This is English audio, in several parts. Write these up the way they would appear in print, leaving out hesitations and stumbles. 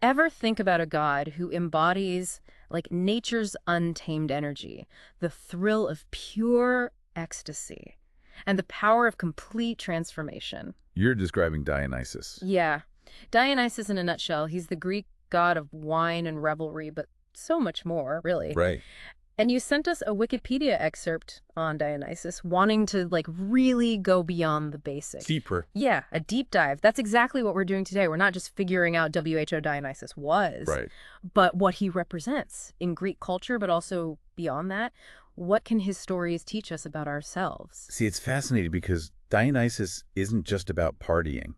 Ever think about a god who embodies like nature's untamed energy, the thrill of pure ecstasy, and the power of complete transformation? You're describing Dionysus. Yeah. Dionysus in a nutshell, he's the Greek god of wine and revelry, but so much more, really. Right. And you sent us a Wikipedia excerpt on Dionysus, wanting to like really go beyond the basics. Deeper. Yeah, a deep dive. That's exactly what we're doing today. We're not just figuring out WHO Dionysus was, Right. but what he represents in Greek culture, but also beyond that. What can his stories teach us about ourselves? See, it's fascinating because Dionysus isn't just about partying.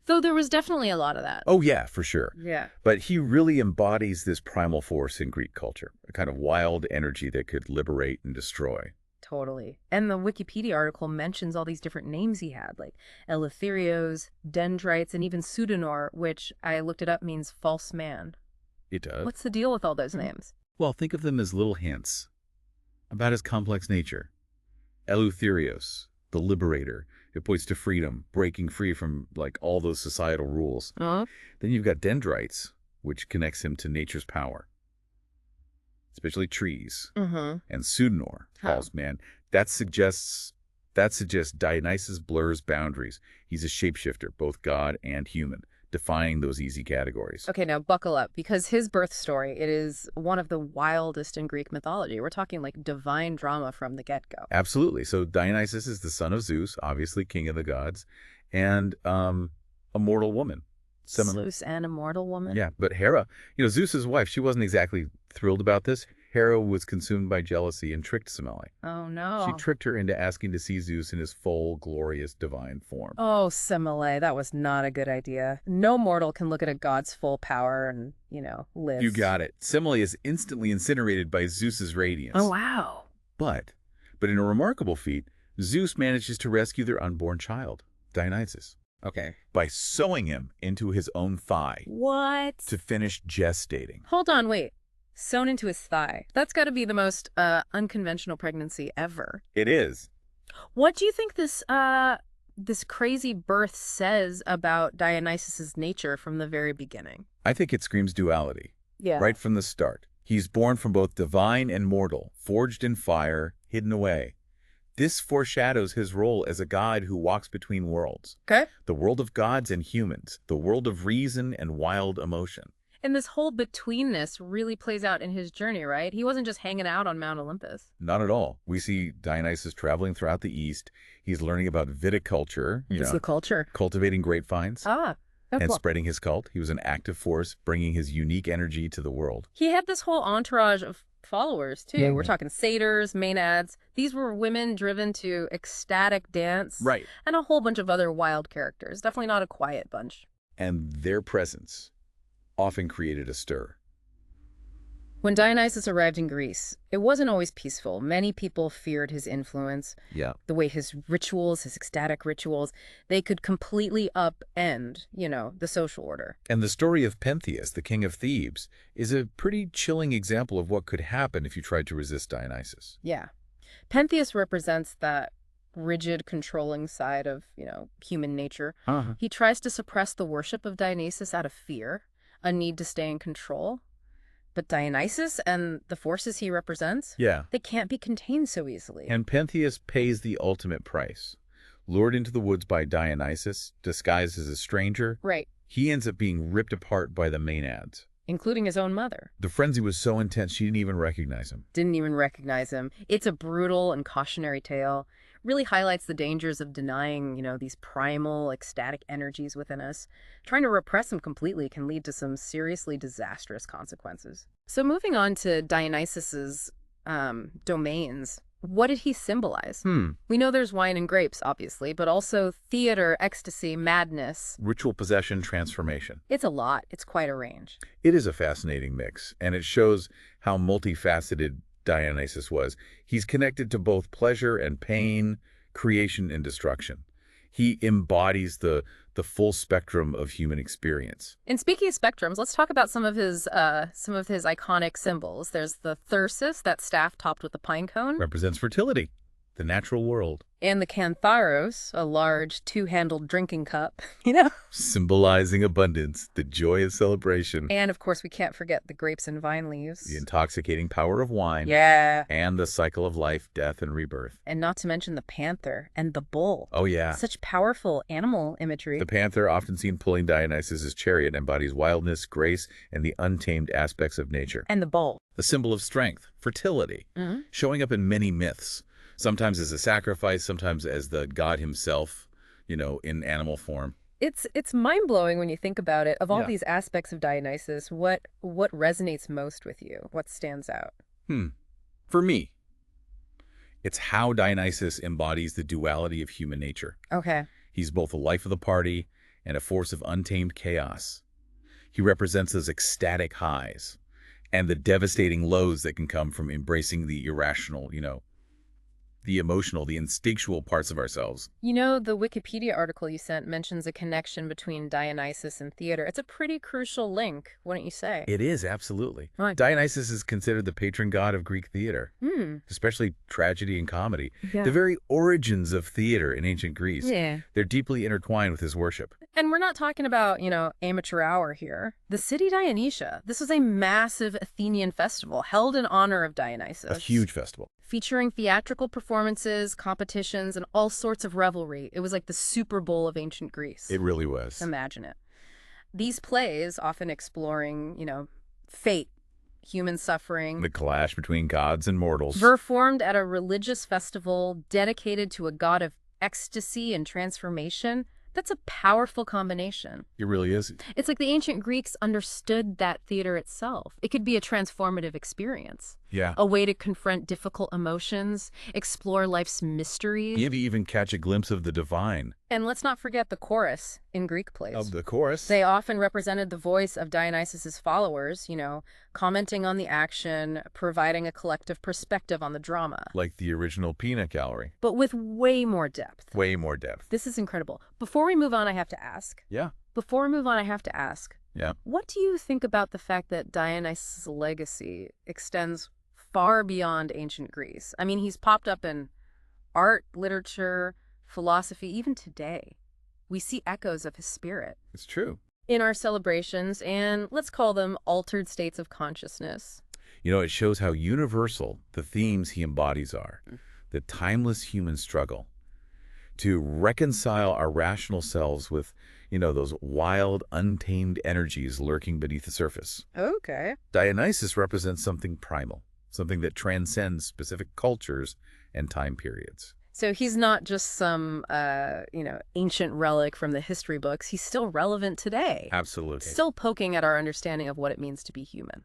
Though there was definitely a lot of that. Oh, yeah, for sure. Yeah. But he really embodies this primal force in Greek culture, a kind of wild energy that could liberate and destroy. Totally. And the Wikipedia article mentions all these different names he had, like Eleutherios, Dendrites, and even Pseudonor, which I looked it up means false man. It does. What's the deal with all those names? Well, think of them as little hints about his complex nature. Eleutherios, the liberator. It points to freedom, breaking free from like all those societal rules. Uh-huh. Then you've got Dendrites, which connects him to nature's power, especially trees. Mm-hmm. And Pseudonor, false man. That suggests Dionysus blurs boundaries. He's a shapeshifter, both god and human, defying those easy categories. Okay, now buckle up, because his birth story, it is one of the wildest in Greek mythology. We're talking like divine drama from the get-go. Absolutely. So Dionysus is the son of Zeus, obviously king of the gods, and a mortal woman. Zeus and a mortal woman? Yeah, but Hera, Zeus's wife, she wasn't exactly thrilled about this. Hera was consumed by jealousy and tricked Semele. Oh, no. She tricked her into asking to see Zeus in his full, glorious, divine form. Oh, Semele, that was not a good idea. No mortal can look at a god's full power and, live. You got it. Semele is instantly incinerated by Zeus's radiance. Oh, wow. But in a remarkable feat, Zeus manages to rescue their unborn child, Dionysus. Okay. By sewing him into his own thigh. What? To finish gestating. Hold on, wait. Sewn into his thigh. That's got to be the most unconventional pregnancy ever. It is. What do you think this crazy birth says about Dionysus's nature from the very beginning? I think it screams duality. Yeah. Right from the start. He's born from both divine and mortal, forged in fire, hidden away. This foreshadows his role as a god who walks between worlds. Okay. The world of gods and humans, the world of reason and wild emotion. And this whole betweenness really plays out in his journey, right? He wasn't just hanging out on Mount Olympus. Not at all. We see Dionysus traveling throughout the East. He's learning about viticulture, What's the culture? cultivating grapevines, and Cool. spreading his cult. He was an active force, bringing his unique energy to the world. He had this whole entourage of followers, too. Yeah. We're talking satyrs, maenads. These were women driven to ecstatic dance. Right. And a whole bunch of other wild characters. Definitely not a quiet bunch. And their presence often created a stir. When Dionysus arrived in Greece, it wasn't always peaceful. Many people feared his influence. Yeah. The way his rituals, his ecstatic rituals, they could completely upend, the social order. And the story of Pentheus, the king of Thebes, is a pretty chilling example of what could happen if you tried to resist Dionysus. Yeah. Pentheus represents that rigid, controlling side of, human nature. He tries to suppress the worship of Dionysus out of fear, a need to stay in control. But Dionysus and the forces he represents, they can't be contained so easily. And Pentheus pays the ultimate price. Lured into the woods by Dionysus, disguised as a stranger, Right. he ends up being ripped apart by the maenads. Including his own mother. The frenzy was so intense she didn't even recognize him. Didn't even recognize him. It's a brutal and cautionary tale. Really highlights the dangers of denying, these primal, ecstatic energies within us. Trying to repress them completely can lead to some seriously disastrous consequences. So moving on to Dionysus's domains, what did he symbolize? We know there's wine and grapes, obviously, but also theater, ecstasy, madness. Ritual possession, transformation. It's a lot. It's quite a range. It is a fascinating mix, and it shows how multifaceted Dionysus was. He's connected to both pleasure and pain, creation and destruction. He embodies the full spectrum of human experience. And speaking of spectrums, let's talk about some of his iconic symbols. There's the thyrsus, that staff topped with a pine cone. Represents fertility. the natural world. And the cantharos, a large two-handled drinking cup, Symbolizing abundance, the joy of celebration, And, of course, we can't forget the grapes and vine the leaves. intoxicating power of wine, Yeah. and the cycle of life, death, and rebirth. And not to mention the panther and the bull. Oh, yeah. Such powerful animal imagery. The panther, often seen pulling Dionysus' chariot, embodies wildness, grace, and the untamed aspects of nature. And the bull. The symbol of strength, fertility, showing up in many myths, sometimes as a sacrifice, sometimes as the god himself, in animal form. It's mind-blowing when you think about it. Of all Yeah. these aspects of Dionysus, what resonates most with you? What stands out? For me, it's how Dionysus embodies the duality of human nature. Okay. He's both the life of the party and a force of untamed chaos. He represents those ecstatic highs and the devastating lows that can come from embracing the irrational, the emotional, the instinctual parts of ourselves. The Wikipedia article you sent mentions a connection between Dionysus and theater. It's a pretty crucial link, wouldn't you say? It is, absolutely. Right. Dionysus is considered the patron god of Greek theater, especially tragedy and comedy. Yeah. The very origins of theater in ancient Greece, Yeah. they're deeply intertwined with his worship. And we're not talking about, amateur hour here. The city Dionysia. This was a massive Athenian festival held in honor of Dionysus. A huge festival. Featuring theatrical performances, competitions, and all sorts of revelry. It was like the Super Bowl of ancient Greece. It really was. Imagine it. These plays, often exploring, fate, human suffering, The clash between gods and mortals. were formed at a religious festival dedicated to a god of ecstasy and transformation. That's a powerful combination. It really is. It's like the ancient Greeks understood that theater itself. It could be a transformative experience, Yeah. a way to confront difficult emotions, explore life's mysteries. Maybe even catch a glimpse of the divine. And let's not forget the chorus in Greek plays. Of the chorus. They often represented the voice of Dionysus's followers, commenting on the action, providing a collective perspective on the drama. Like the original peanut gallery. But with way more depth. Way more depth. This is incredible. Before we move on, I have to ask. Yeah. Yeah. What do you think about the fact that Dionysus' legacy extends far beyond ancient Greece? I mean, he's popped up in art, literature, philosophy, even today. We see echoes of his spirit It's true. in our celebrations and let's call them altered states of consciousness. It shows how universal the themes he embodies are. The timeless human struggle to reconcile our rational selves with, those wild, untamed energies lurking beneath the surface. Okay. Dionysus represents something primal, something that transcends specific cultures and time periods. So he's not just some, ancient relic from the history books. He's still relevant today. Absolutely. Still poking at our understanding of what it means to be human.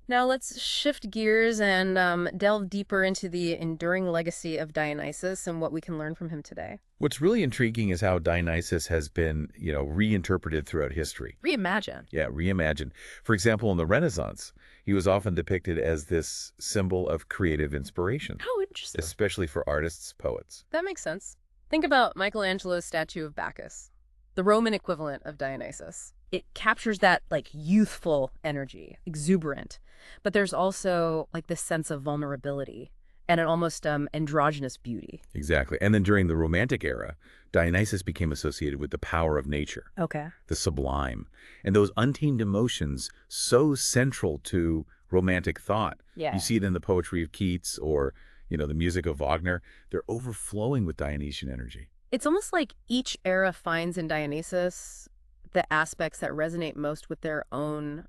Now let's shift gears and delve deeper into the enduring legacy of Dionysus and what we can learn from him today. What's really intriguing is how Dionysus has been, reinterpreted throughout history. Reimagine. Yeah, reimagined. For example, in the Renaissance, he was often depicted as this symbol of creative inspiration, How interesting. especially for artists, poets. That makes sense. Think about Michelangelo's statue of Bacchus, the Roman equivalent of Dionysus. It captures that, youthful energy, exuberant. But there's also, this sense of vulnerability and an almost androgynous beauty. Exactly. And then during the Romantic era, Dionysus became associated with the power of nature, Okay. the sublime, and those untamed emotions so central to Romantic thought. Yeah. You see it in the poetry of Keats or, the music of Wagner. They're overflowing with Dionysian energy. It's almost like each era finds in Dionysus the aspects that resonate most with their own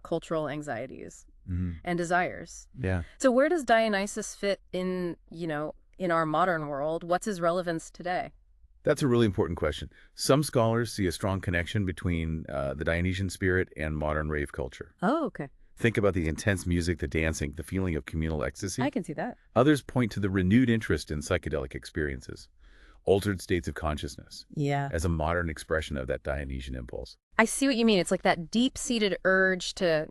cultural anxieties and desires. Yeah. So where does Dionysus fit in, in our modern world? What's his relevance today? That's a really important question. Some scholars see a strong connection between the Dionysian spirit and modern rave culture. Oh, okay. Think about the intense music, the dancing, the feeling of communal ecstasy. I can see that. Others point to the renewed interest in psychedelic experiences, altered states of consciousness, Yeah. as a modern expression of that Dionysian impulse. I see what you mean. It's like that deep-seated urge to,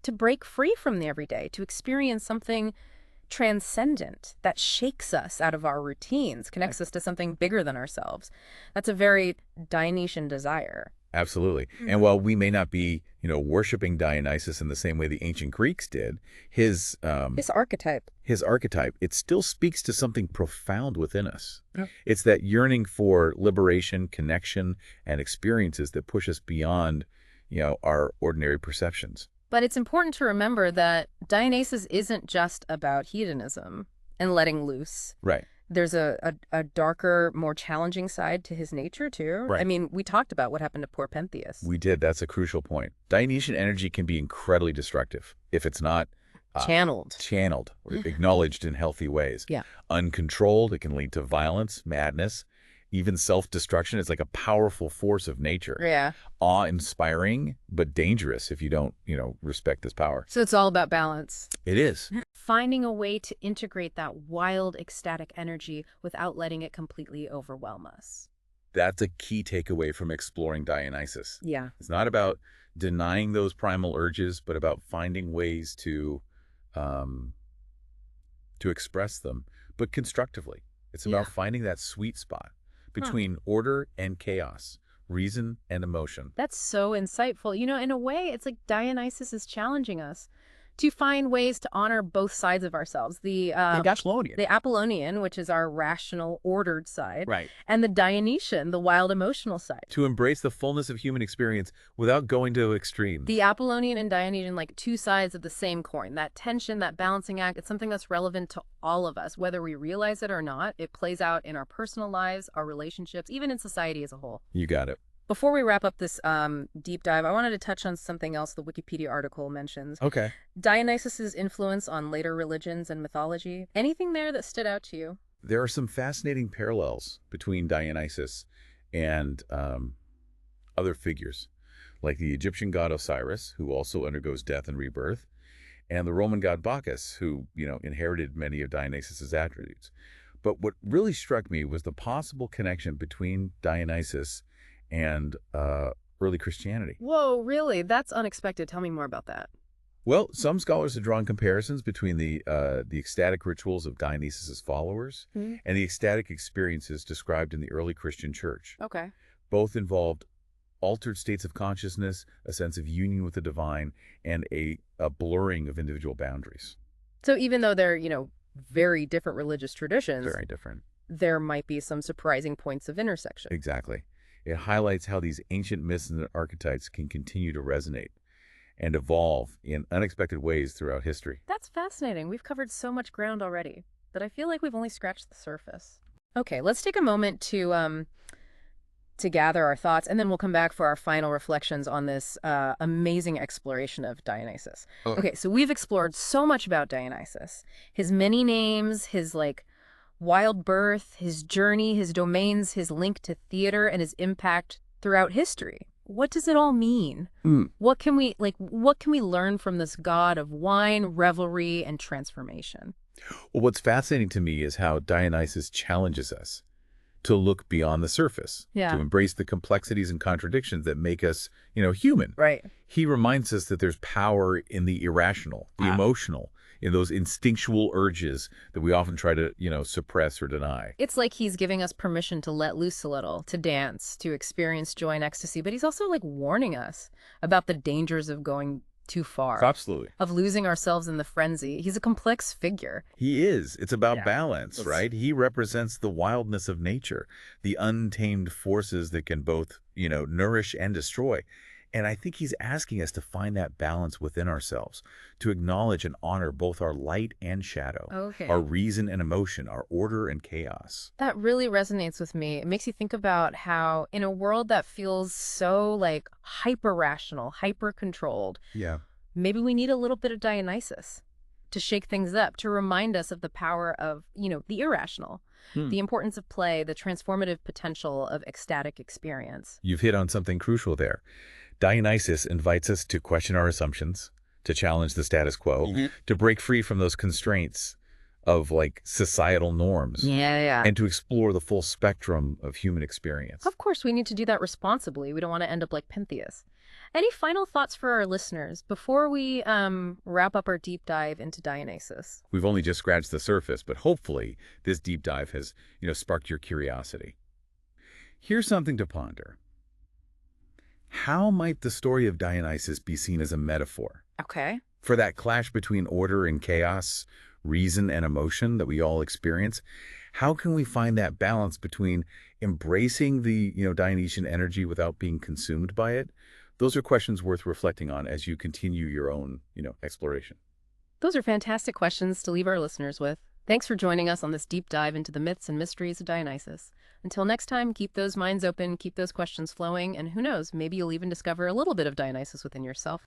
to break free from the everyday, to experience something transcendent that shakes us out of our routines, connects us to something bigger than ourselves. That's a very Dionysian desire. Absolutely. And while we may not be, worshiping Dionysus in the same way the ancient Greeks did, his This archetype. his archetype, it still speaks to something profound within us. Yeah. It's that yearning for liberation, connection, and experiences that push us beyond, our ordinary perceptions. But it's important to remember that Dionysus isn't just about hedonism and letting loose. Right. There's a darker, more challenging side to his nature, too. Right. I mean, we talked about what happened to poor Pentheus. We did. That's a crucial point. Dionysian energy can be incredibly destructive if it's not channeled or acknowledged in healthy ways. Yeah. Uncontrolled, it can lead to violence, madness, even self-destruction. It's like a powerful force of nature. Yeah. Awe-inspiring, but dangerous if you don't, respect this power. So it's all about balance. It is. Finding a way to integrate that wild, ecstatic energy without letting it completely overwhelm us. That's a key takeaway from exploring Dionysus. Yeah. It's not about denying those primal urges, but about finding ways to express them, but constructively. It's about finding that sweet spot between order and chaos, reason and emotion. That's so insightful. In a way, it's like Dionysus is challenging us to find ways to honor both sides of ourselves. The Apollonian, which is our rational, ordered side, Right. and the Dionysian, the wild, emotional side. To embrace the fullness of human experience without going to extremes. The Apollonian and Dionysian, like two sides of the same coin. That tension, that balancing act, it's something that's relevant to all of us, whether we realize it or not. It plays out in our personal lives, our relationships, even in society as a whole. You got it. Before we wrap up this deep dive, I wanted to touch on something else the Wikipedia article mentions. Okay. Dionysus's influence on later religions and mythology. Anything there that stood out to you? There are some fascinating parallels between Dionysus and other figures, like the Egyptian god Osiris, who also undergoes death and rebirth, and the Roman god Bacchus, who, inherited many of Dionysus's attributes. But what really struck me was the possible connection between Dionysus and early Christianity. Whoa, really? That's unexpected. Tell me more about that. Well, some scholars have drawn comparisons between the ecstatic rituals of Dionysus's followers and the ecstatic experiences described in the early Christian church. Okay. Both involved altered states of consciousness, a sense of union with the divine, and a blurring of individual boundaries. So even though they're, very different religious traditions, Very different. there might be some surprising points of intersection. Exactly. It highlights how these ancient myths and archetypes can continue to resonate and evolve in unexpected ways throughout history. That's fascinating. We've covered so much ground already, but I feel like we've only scratched the surface. Okay, let's take a moment to gather our thoughts, and then we'll come back for our final reflections on this amazing exploration of Dionysus. Okay, so we've explored so much about Dionysus. His many names, his, wild birth, his journey, his domains, his link to theater, and his impact throughout history. What does it all mean? What can we learn from this god of wine, revelry, and transformation? Well, what's fascinating to me is how Dionysus challenges us to look beyond the surface, to embrace the complexities and contradictions that make us, human. Right. He reminds us that there's power in the irrational, the emotional, in those instinctual urges that we often try to, suppress or deny. It's like he's giving us permission to let loose a little, to dance, to experience joy and ecstasy, but he's also warning us about the dangers of going too far. Absolutely. Of losing ourselves in the frenzy. He's a complex figure. He is. It's about balance, right? He represents the wildness of nature, the untamed forces that can both, nourish and destroy. And I think he's asking us to find that balance within ourselves, to acknowledge and honor both our light and shadow, our reason and emotion, our order and chaos. That really resonates with me. It makes you think about how in a world that feels so hyper-rational, hyper-controlled, maybe we need a little bit of Dionysus to shake things up, to remind us of the power of, the irrational, the importance of play, the transformative potential of ecstatic experience. You've hit on something crucial there. Dionysus invites us to question our assumptions, to challenge the status quo, to break free from those constraints of societal norms. And to explore the full spectrum of human experience. Of course, we need to do that responsibly. We don't want to end up like Pentheus. Any final thoughts for our listeners before we wrap up our deep dive into Dionysus? We've only just scratched the surface, but hopefully this deep dive has, sparked your curiosity. Here's something to ponder. How might the story of Dionysus be seen as a metaphor Okay. for that clash between order and chaos, reason and emotion that we all experience? How can we find that balance between embracing the, Dionysian energy without being consumed by it? Those are questions worth reflecting on as you continue your own, exploration. Those are fantastic questions to leave our listeners with. Thanks for joining us on this deep dive into the myths and mysteries of Dionysus. Until next time, keep those minds open, keep those questions flowing, and who knows, maybe you'll even discover a little bit of Dionysus within yourself.